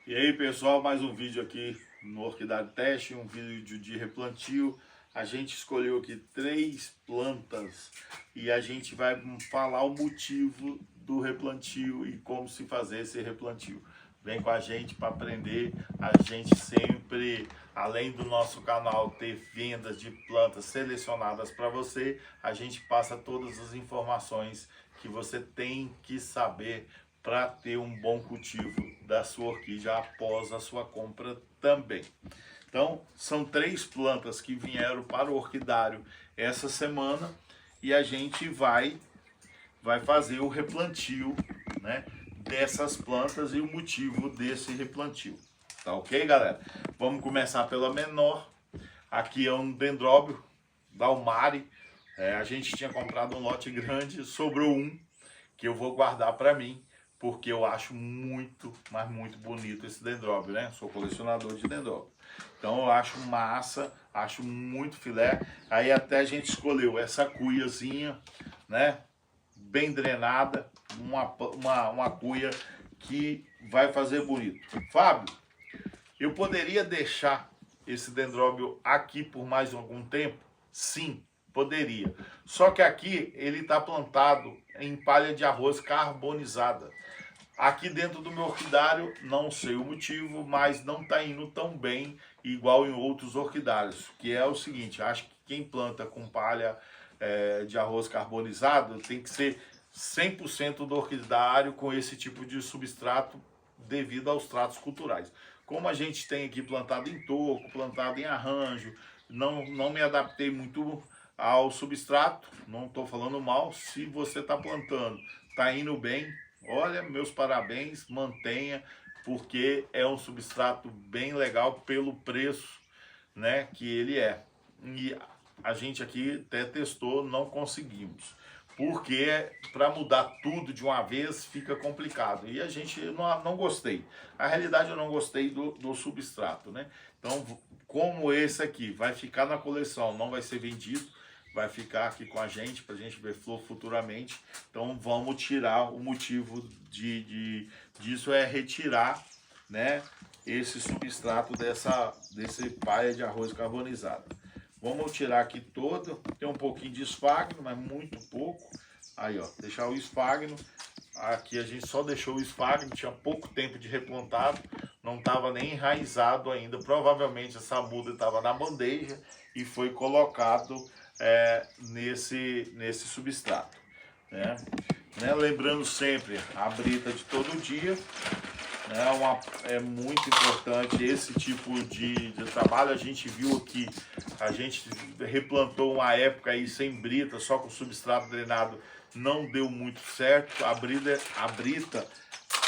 E aí pessoal, mais um vídeo aqui no Orquidário Teste, um vídeo de replantio. A gente escolheu aqui 3 plantas e a gente vai falar o motivo do replantio e como se fazer esse replantio. Vem com a gente para aprender. A gente sempre, além do nosso canal ter vendas de plantas selecionadas para você, a gente passa todas as informações que você tem que saber para ter um bom cultivo da sua orquídea após a sua compra também. Então, são 3 plantas que vieram para o orquidário essa semana e a gente vai fazer o replantio, né, dessas plantas e o motivo desse replantio. Tá ok, galera? Vamos começar pela menor. Aqui é um dendróbio da Almari. A gente tinha comprado um lote grande, sobrou um que eu vou guardar para mim, porque eu acho muito, mas muito bonito esse dendróbio, né? Sou colecionador de dendróbio. Então eu acho massa, acho muito filé. Aí até a gente escolheu essa cuiazinha, né? Bem drenada, uma cuia que vai fazer bonito. Fábio, eu poderia deixar esse dendróbio aqui por mais algum tempo? Sim, poderia. Só que aqui ele está plantado em palha de arroz carbonizada. Aqui dentro do meu orquidário, não sei o motivo, mas não está indo tão bem igual em outros orquidários. Que é o seguinte, acho que quem planta com palha de arroz carbonizado tem que ser 100% do orquidário com esse tipo de substrato devido aos tratos culturais. Como a gente tem aqui plantado em toco, plantado em arranjo, não me adaptei muito ao substrato, não estou falando mal. Se você está plantando, está indo bem, olha, meus parabéns, mantenha, porque é um substrato bem legal pelo preço, né, que ele é. E a gente aqui até testou, não conseguimos. Porque para mudar tudo de uma vez fica complicado. E a gente não gostei. A realidade eu não gostei do substrato, né? Então, como esse aqui vai ficar na coleção, não vai ser vendido, vai ficar aqui com a gente para a gente ver flor futuramente. Então vamos tirar o motivo disso é retirar, né, esse substrato desse paia de arroz carbonizado. Vamos tirar aqui todo, tem um pouquinho de esfagno, mas muito pouco. Aí ó, deixar o esfagno. Aqui a gente só deixou o esfagno, tinha pouco tempo de replantado, não estava nem enraizado ainda. Provavelmente essa muda estava na bandeja e foi colocado nesse substrato. Né? Lembrando sempre a brita de todo dia. É muito importante esse tipo de trabalho. A gente viu aqui, a gente replantou uma época aí sem brita, só com substrato drenado, não deu muito certo. A brita,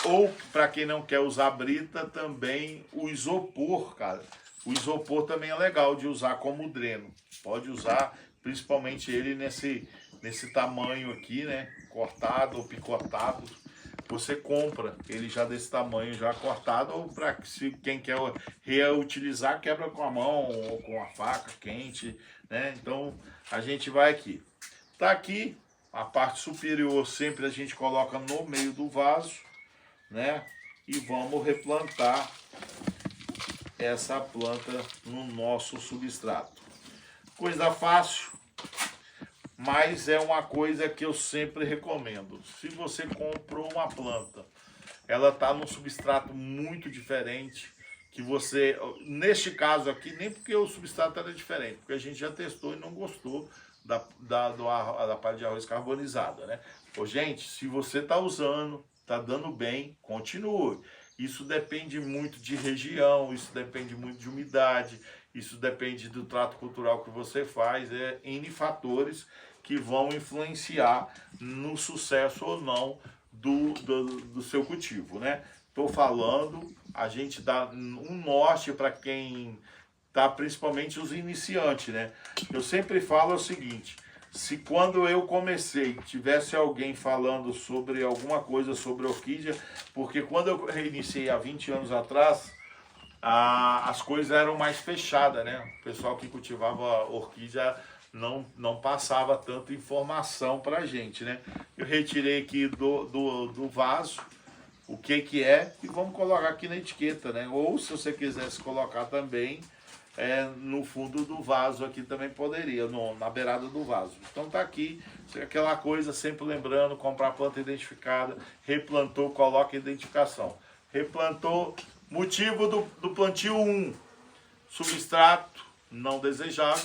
ou para quem não quer usar brita, também o isopor, cara. O isopor também é legal de usar como dreno. Pode usar, principalmente ele nesse tamanho aqui, né? Cortado ou picotado. Você compra ele já desse tamanho, já cortado, ou para se quem quer reutilizar, quebra com a mão ou com a faca quente, né? Então a gente vai aqui. Tá aqui a parte superior, sempre a gente coloca no meio do vaso, né? E vamos replantar essa planta no nosso substrato. Coisa fácil, mas é uma coisa que eu sempre recomendo. Se você comprou uma planta, ela está num substrato muito diferente, que você, neste caso aqui, nem porque o substrato era diferente, porque a gente já testou e não gostou da palha de arroz carbonizada, né? Pô, gente, se você está usando, está dando bem, continue. Isso depende muito de região, isso depende muito de umidade, isso depende do trato cultural que você faz, N fatores que vão influenciar no sucesso ou não do seu cultivo, né? Estou falando, a gente dá um norte para quem tá, principalmente os iniciantes, né? Eu sempre falo o seguinte: se quando eu comecei tivesse alguém falando sobre alguma coisa sobre orquídea, porque quando eu reiniciei há 20 anos atrás, as coisas eram mais fechadas, né? O pessoal que cultivava orquídea não passava tanta informação pra gente, né? Eu retirei aqui do vaso, o que que é e vamos colocar aqui na etiqueta, né? Ou se você quisesse colocar também no fundo do vaso aqui também poderia, na beirada do vaso. Então tá aqui, aquela coisa, sempre lembrando, comprar planta identificada, replantou, coloca identificação. Replantou, motivo do plantio 1, substrato não desejado,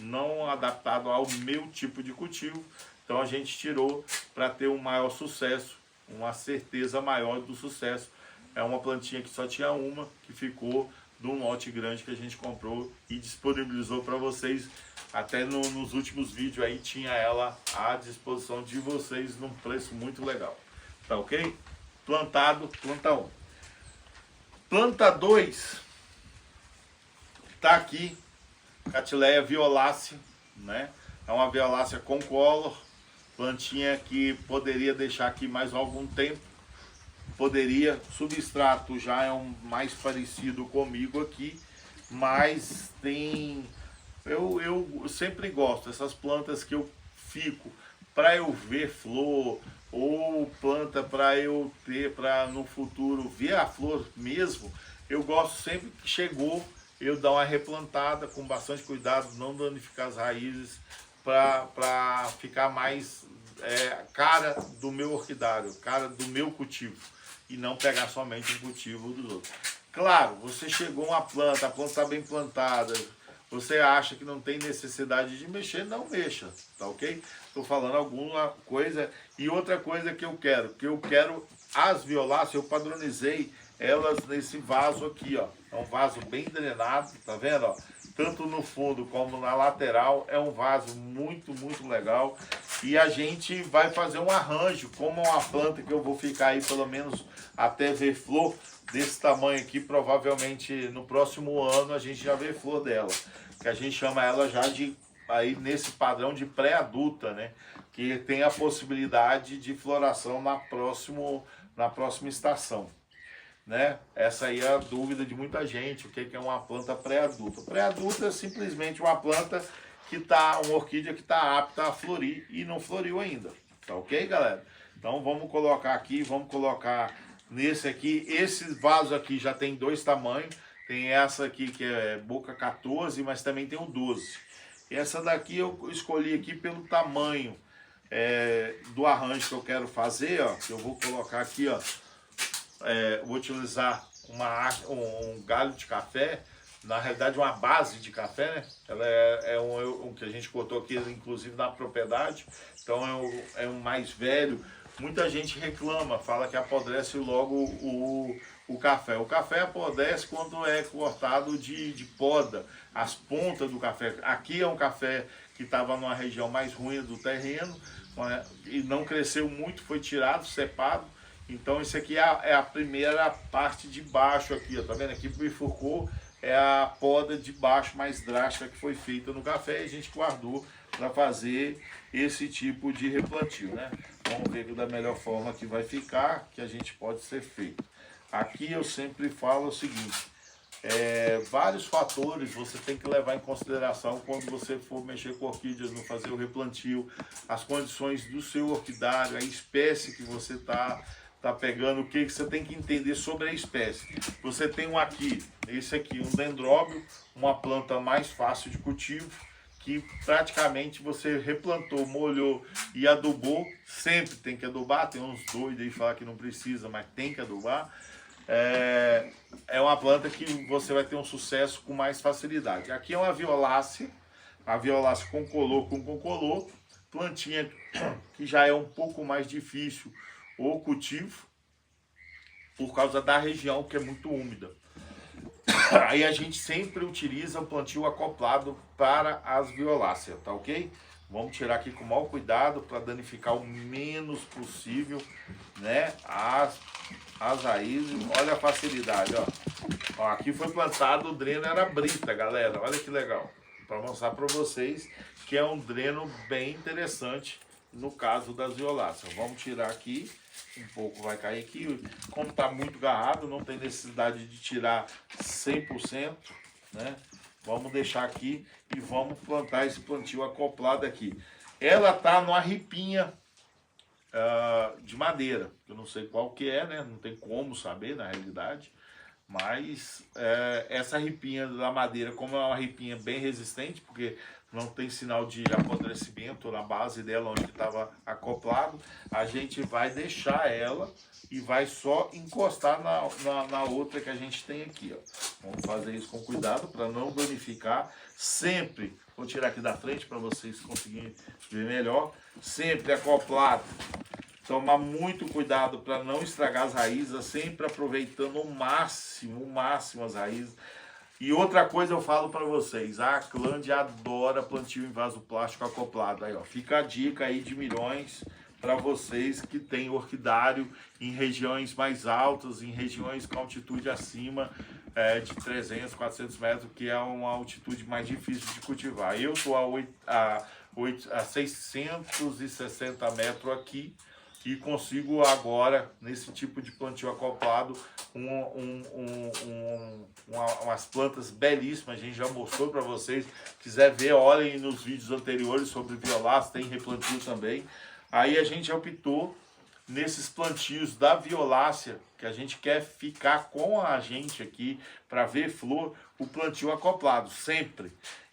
não adaptado ao meu tipo de cultivo, então a gente tirou para ter um maior sucesso, uma certeza maior do sucesso. É uma plantinha que só tinha uma, que ficou de um lote grande que a gente comprou e disponibilizou para vocês. Até nos últimos vídeos aí tinha ela à disposição de vocês num preço muito legal. Tá ok? Plantado, planta 1. Planta 2 tá aqui, Catleya violácea, né? É uma violácea concolor, plantinha que poderia deixar aqui mais algum tempo. Poderia, substrato já é um mais parecido comigo aqui, mas tem, eu sempre gosto dessas plantas que eu fico para eu ver flor, ou planta para eu ter, para no futuro ver a flor mesmo. Eu gosto sempre que chegou, eu dar uma replantada com bastante cuidado, não danificar as raízes, para ficar mais cara do meu orquidário, cara do meu cultivo, e não pegar somente um cultivo dos outros. Claro, você chegou uma planta, a planta está bem plantada, você acha que não tem necessidade de mexer, não mexa, tá ok? Estou falando alguma coisa. E outra coisa que eu quero as violáceas, eu padronizei elas nesse vaso aqui, ó. É um vaso bem drenado, tá vendo, ó? Tanto no fundo como na lateral, é um vaso muito, muito legal. E a gente vai fazer um arranjo, como uma planta que eu vou ficar aí pelo menos até ver flor desse tamanho aqui, provavelmente no próximo ano a gente já vê flor dela. Que a gente chama ela já de, aí nesse padrão de pré-adulta, né? Que tem a possibilidade de floração na próxima estação. Né? Essa aí é a dúvida de muita gente, o que é uma planta pré-adulta. Pré-adulta é simplesmente uma planta que tá, uma orquídea que está apta a florir e não floriu ainda. Tá ok, galera? Então vamos colocar aqui, vamos colocar nesse aqui. Esse vaso aqui já tem 2 tamanhos. Tem essa aqui que é boca 14, mas também tem o 12. E essa daqui eu escolhi aqui pelo tamanho do arranjo que eu quero fazer, ó. Eu vou colocar aqui, ó. Vou utilizar um galho de café, na realidade uma base de café, né? Ela é um que a gente cortou aqui, inclusive na propriedade, então é um mais velho. Muita gente reclama, fala que apodrece logo o café. O café apodrece quando é cortado de poda, as pontas do café. Aqui é um café que estava numa região mais ruim do terreno, e não cresceu muito, foi tirado, cepado. Então isso aqui é a primeira parte de baixo aqui, ó, tá vendo? Aqui bifurcou, é a poda de baixo mais drástica que foi feita no café e a gente guardou para fazer esse tipo de replantio, né? Vamos ver da melhor forma que vai ficar, que a gente pode ser feito. Aqui eu sempre falo o seguinte, vários fatores você tem que levar em consideração quando você for mexer com orquídeas, no fazer o replantio, as condições do seu orquidário, a espécie que você tá pegando, o que você tem que entender sobre a espécie. Você tem esse aqui, um dendróbio, uma planta mais fácil de cultivo, que praticamente você replantou, molhou e adubou. Sempre tem que adubar, tem uns doidos aí que falam que não precisa, mas tem que adubar. É uma planta que você vai ter um sucesso com mais facilidade. Aqui é uma violácea, a violácea concolor, plantinha que já é um pouco mais difícil o cultivo, por causa da região que é muito úmida. Aí a gente sempre utiliza o plantio acoplado para as violáceas, tá ok? Vamos tirar aqui com o maior cuidado para danificar o menos possível, né, as raízes. Olha a facilidade, ó. Aqui foi plantado, o dreno era brita, galera. Olha que legal. Para mostrar para vocês que é um dreno bem interessante no caso das violáceas. Vamos tirar aqui, um pouco vai cair aqui. Como está muito garrado, não tem necessidade de tirar 100%, né? Vamos deixar aqui e vamos plantar esse plantio acoplado aqui. Ela tá numa ripinha de madeira. Eu não sei qual que é, né? Não tem como saber na realidade. Mas essa ripinha da madeira, como é uma ripinha bem resistente, porque não tem sinal de apodrecimento na base dela onde estava acoplado, a gente vai deixar ela e vai só encostar na outra que a gente tem aqui, ó. Vamos fazer isso com cuidado para não danificar. Sempre, vou tirar aqui da frente para vocês conseguirem ver melhor, sempre acoplado. Tomar muito cuidado para não estragar as raízes, sempre aproveitando o máximo as raízes. E outra coisa eu falo para vocês, a Acland adora plantio em vaso plástico acoplado. Aí, ó, fica a dica aí de milhões para vocês que têm orquidário em regiões mais altas, em regiões com altitude acima de 300, 400 metros, que é uma altitude mais difícil de cultivar. Eu estou a 660 metros aqui, e consigo agora, nesse tipo de plantio acoplado, umas plantas belíssimas. A gente já mostrou para vocês. Quiser ver, olhem nos vídeos anteriores sobre violácea, tem replantio também. Aí a gente optou nesses plantios da violácea, que a gente quer ficar com a gente aqui para ver flor, o plantio acoplado, sempre,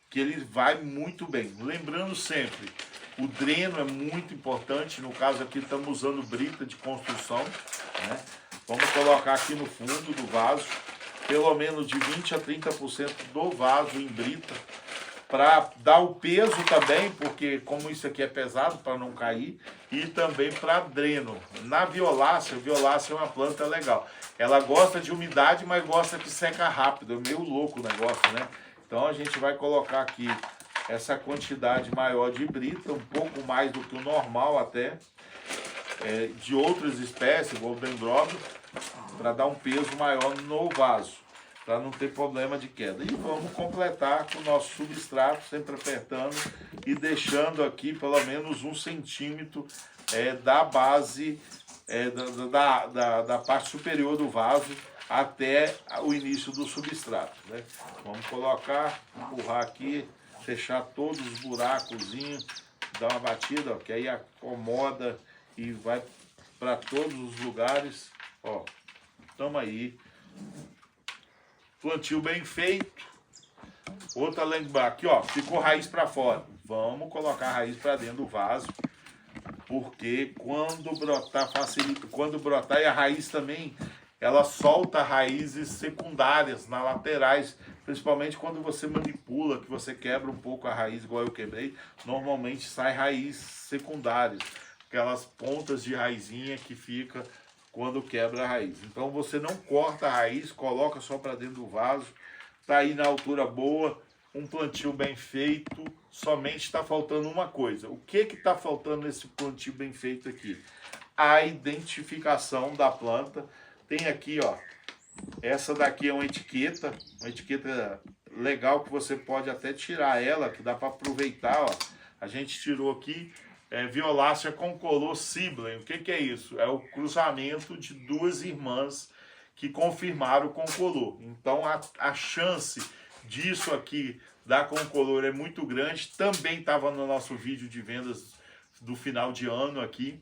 que ele vai muito bem. Lembrando sempre, o dreno é muito importante. No caso aqui estamos usando brita de construção, né? Vamos colocar aqui no fundo do vaso, pelo menos de 20 a 30% do vaso em brita, para dar o peso também, porque como isso aqui é pesado, para não cair, e também para dreno. Na violácea, é uma planta legal. Ela gosta de umidade, mas gosta que seca rápido. É meio louco o negócio, né? Então a gente vai colocar aqui essa quantidade maior de brita, um pouco mais do que o normal até, de outras espécies, Golden Drob, para dar um peso maior no vaso, para não ter problema de queda. E vamos completar com o nosso substrato, sempre apertando e deixando aqui pelo menos 1 centímetro da base, da parte superior do vaso até o início do substrato, né? Vamos colocar, empurrar aqui, fechar todos os buracozinhos, dar uma batida, ó, que aí acomoda e vai para todos os lugares. Ó, tamo aí. Plantio bem feito. Outra lembrar aqui, ó, ficou raiz para fora. Vamos colocar a raiz para dentro do vaso, porque quando brotar facilita, quando brotar, e a raiz também, ela solta raízes secundárias nas laterais, principalmente quando você manipula, que você quebra um pouco a raiz, igual eu quebrei, normalmente sai raiz secundárias, aquelas pontas de raizinha que fica quando quebra a raiz. Então você não corta a raiz, coloca só para dentro do vaso, tá aí na altura boa, um plantio bem feito. Somente está faltando uma coisa. O que está faltando nesse plantio bem feito aqui? A identificação da planta. Tem aqui, ó, essa daqui é uma etiqueta legal que você pode até tirar ela, que dá para aproveitar, ó. A gente tirou aqui, violácea concolor Siblen. O que é isso? É o cruzamento de duas irmãs que confirmaram o concolor. Então a chance disso aqui da concolor é muito grande. Também estava no nosso vídeo de vendas do final de ano aqui.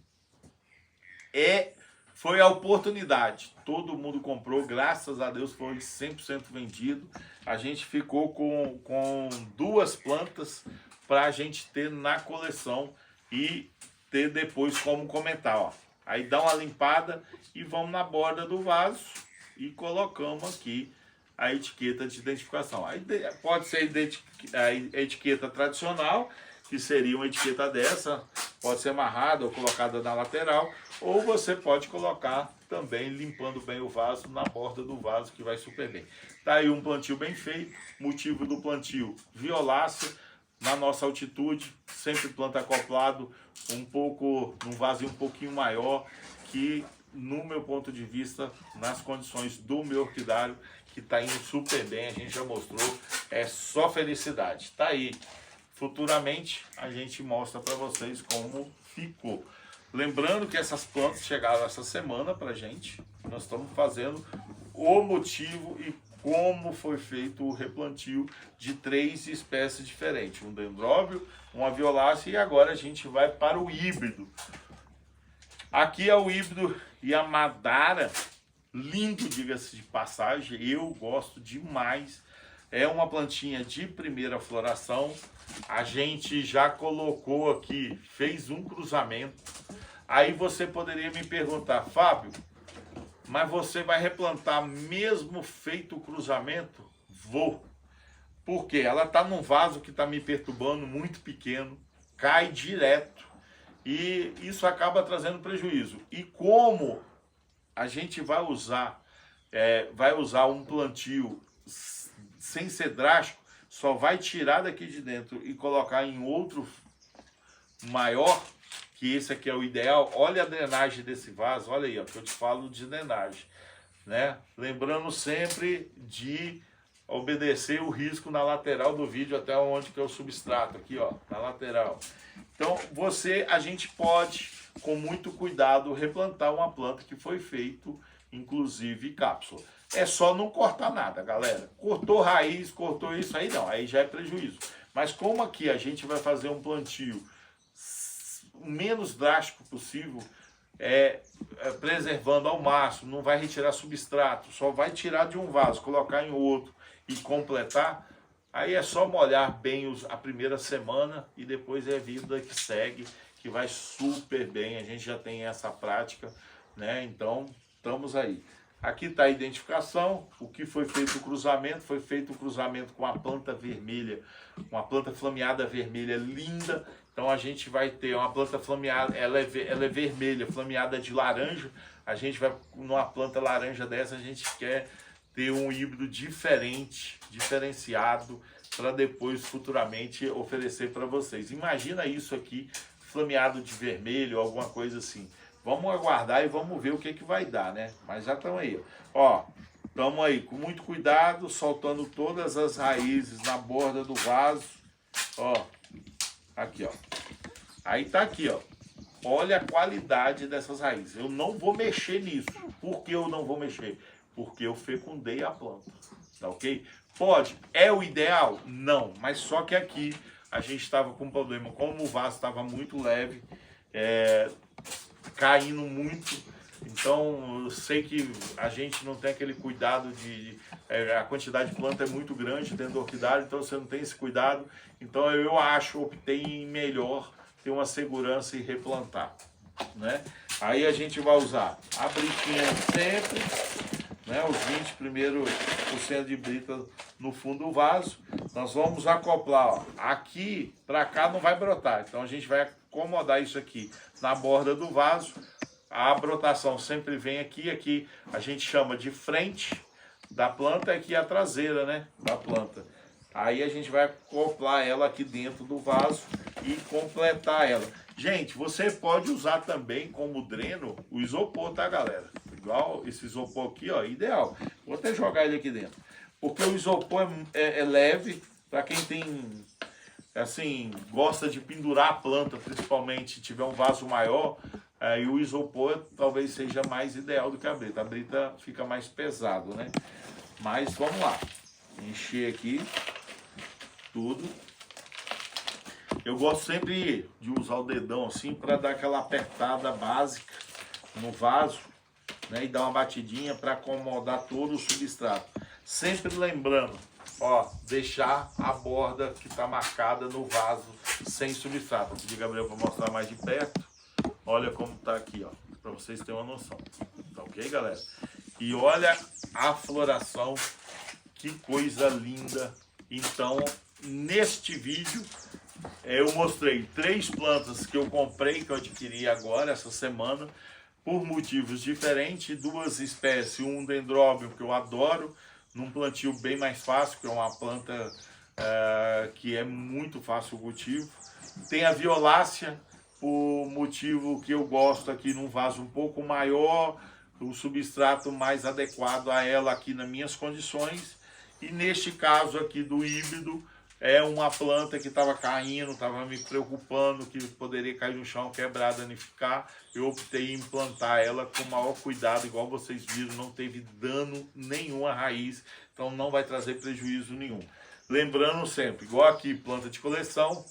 Foi a oportunidade, todo mundo comprou, graças a Deus foi 100% vendido. A gente ficou com 2 plantas para a gente ter na coleção e ter depois como comentar, ó. Aí dá uma limpada e vamos na borda do vaso e colocamos aqui a etiqueta de identificação. Aí pode ser a etiqueta tradicional, que seria uma etiqueta dessa, pode ser amarrada ou colocada na lateral, ou você pode colocar também limpando bem o vaso na borda do vaso, que vai super bem. Tá aí um plantio bem feito. Motivo do plantio: violácea na nossa altitude, sempre planta acoplado, num vasinho um pouquinho maior, que no meu ponto de vista, nas condições do meu orquidário, que tá indo super bem, a gente já mostrou, é só felicidade. Tá aí. Futuramente a gente mostra para vocês como ficou. Lembrando que essas plantas chegaram essa semana para a gente. Nós estamos fazendo o motivo e como foi feito o replantio de 3 espécies diferentes. Um dendróbio, uma violácea, e agora a gente vai para o híbrido. Aqui é o híbrido Yamadara, lindo, diga-se de passagem, eu gosto demais. É uma plantinha de primeira floração. A gente já colocou aqui, fez um cruzamento. Aí você poderia me perguntar, Fábio, mas você vai replantar mesmo feito o cruzamento? Vou. Porque ela está num vaso que está me perturbando, muito pequeno, cai direto. E isso acaba trazendo prejuízo. E como a gente vai usar um plantio sem ser drástico, só vai tirar daqui de dentro e colocar em outro maior, que esse aqui é o ideal. Olha a drenagem desse vaso, olha aí, ó, que eu te falo de drenagem, né? Lembrando sempre de obedecer o risco na lateral do vídeo, até onde que é o substrato, aqui ó, na lateral. Então a gente pode, com muito cuidado, replantar uma planta que foi feito, inclusive cápsula. É só não cortar nada, galera. Cortou raiz, cortou isso aí não, aí já é prejuízo. Mas como aqui a gente vai fazer um plantio o menos drástico possível, preservando ao máximo, não vai retirar substrato, só vai tirar de um vaso, colocar em outro e completar, aí é só molhar bem a primeira semana e depois é a vida que segue, que vai super bem, a gente já tem essa prática, né? Então, estamos aí. Aqui está a identificação, o que foi feito o cruzamento, foi feito o cruzamento com a planta vermelha, uma planta flameada vermelha linda. Então a gente vai ter uma planta flameada, ela é vermelha, flameada de laranja. A gente vai, numa planta laranja dessa, a gente quer ter um híbrido diferente, diferenciado, para depois futuramente oferecer para vocês. Imagina isso aqui, flameado de vermelho, alguma coisa assim. Vamos aguardar e vamos ver o que vai dar, né? Mas já estamos aí, ó. Estamos aí com muito cuidado, soltando todas as raízes na borda do vaso. Ó, aqui, ó. Aí tá aqui, ó. Olha a qualidade dessas raízes. Eu não vou mexer nisso. Por que eu não vou mexer? Porque eu fecundei a planta. Tá ok? Pode. É o ideal? Não. Mas só que aqui a gente estava com um problema. Como o vaso estava muito leve, caindo muito, então eu sei que a gente não tem aquele cuidado a quantidade de planta é muito grande dentro do orquidário, então você não tem esse cuidado, então eu optei em melhor ter uma segurança e replantar, né? Aí a gente vai usar a briquinha sempre, né? Os 20% de brita no fundo do vaso, nós vamos acoplar, ó, aqui para cá não vai brotar, então a gente vai acomodar isso aqui na borda do vaso. A brotação sempre vem aqui a gente chama de frente da planta, aqui a traseira, né, da planta. Aí a gente vai acoplar ela aqui dentro do vaso e completar ela. Gente, você pode usar também como dreno o isopor, tá, galera? Igual esse isopor aqui, ó, ideal. Vou até jogar ele aqui dentro, porque o isopor é leve, para quem tem, assim, gosta de pendurar a planta, principalmente se tiver um vaso maior, e o isopor talvez seja mais ideal do que a brita. A brita fica mais pesado, né? Mas vamos lá, encher aqui tudo. Eu gosto sempre de usar o dedão assim para dar aquela apertada básica no vaso, né? E dar uma batidinha para acomodar todo o substrato. Sempre lembrando, ó, deixar a borda que está marcada no vaso sem substrato. Vou pedir, Gabriel, para mostrar mais de perto. Olha como tá aqui, ó, para vocês terem uma noção. Tá ok, galera? E olha a floração, que coisa linda. Então, neste vídeo, eu mostrei 3 plantas que eu comprei, que eu adquiri agora, essa semana, por motivos diferentes. 2 espécies, um dendróbio que eu adoro, num plantio bem mais fácil, que é uma planta que é muito fácil o cultivo. Tem a violácea, por motivo que eu gosto aqui num vaso um pouco maior, o substrato mais adequado a ela aqui nas minhas condições. E neste caso aqui do híbrido, é uma planta que estava caindo, estava me preocupando que poderia cair no chão, quebrar, danificar. Eu optei em implantar ela com o maior cuidado, igual vocês viram, não teve dano nenhum à raiz, então não vai trazer prejuízo nenhum. Lembrando sempre, igual aqui, planta de coleção,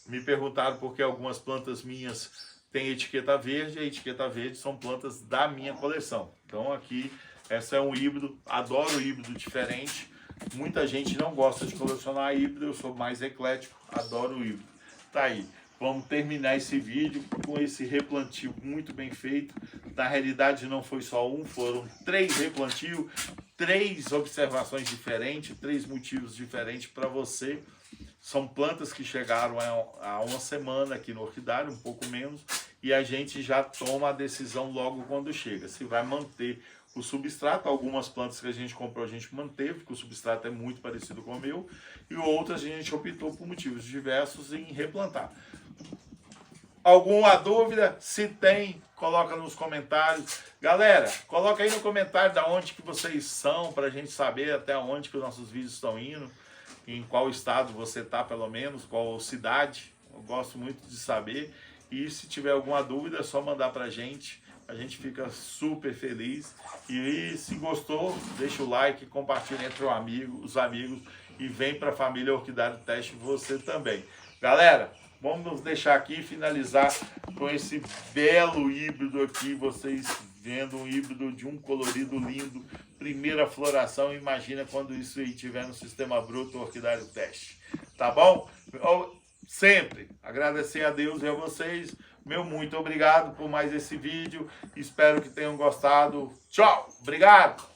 me perguntaram por que algumas plantas minhas tem etiqueta verde, a etiqueta verde são plantas da minha coleção. Então aqui, essa é um híbrido, adoro híbrido diferente. Muita gente não gosta de colecionar híbrido, eu sou mais eclético, adoro o híbrido. Tá aí, vamos terminar esse vídeo com esse replantio muito bem feito. Na realidade não foi só um, foram 3 replantios, 3 observações diferentes, 3 motivos diferentes para você. São plantas que chegaram há uma semana aqui no orquidário, um pouco menos, e a gente já toma a decisão logo quando chega. Se vai manter o substrato, algumas plantas que a gente comprou a gente manteve, porque o substrato é muito parecido com o meu, e outras a gente optou por motivos diversos em replantar. Alguma dúvida? Se tem, coloca nos comentários. Galera, coloca aí no comentário de onde que vocês são, para a gente saber até onde que os nossos vídeos estão indo. Em qual estado você está, pelo menos, qual cidade. Eu gosto muito de saber. E se tiver alguma dúvida, é só mandar para a gente fica super feliz. E se gostou, deixa o like, compartilha entre os amigos e vem para a família Orquidário Teste você também. Galera, vamos deixar aqui e finalizar com esse belo híbrido aqui, vocês vendo um híbrido de um colorido lindo, primeira floração. Imagina quando isso aí tiver no Sistema Bruto Orquidário Teste, tá bom? Eu sempre agradecer a Deus e a vocês, meu muito obrigado por mais esse vídeo, espero que tenham gostado. Tchau, obrigado!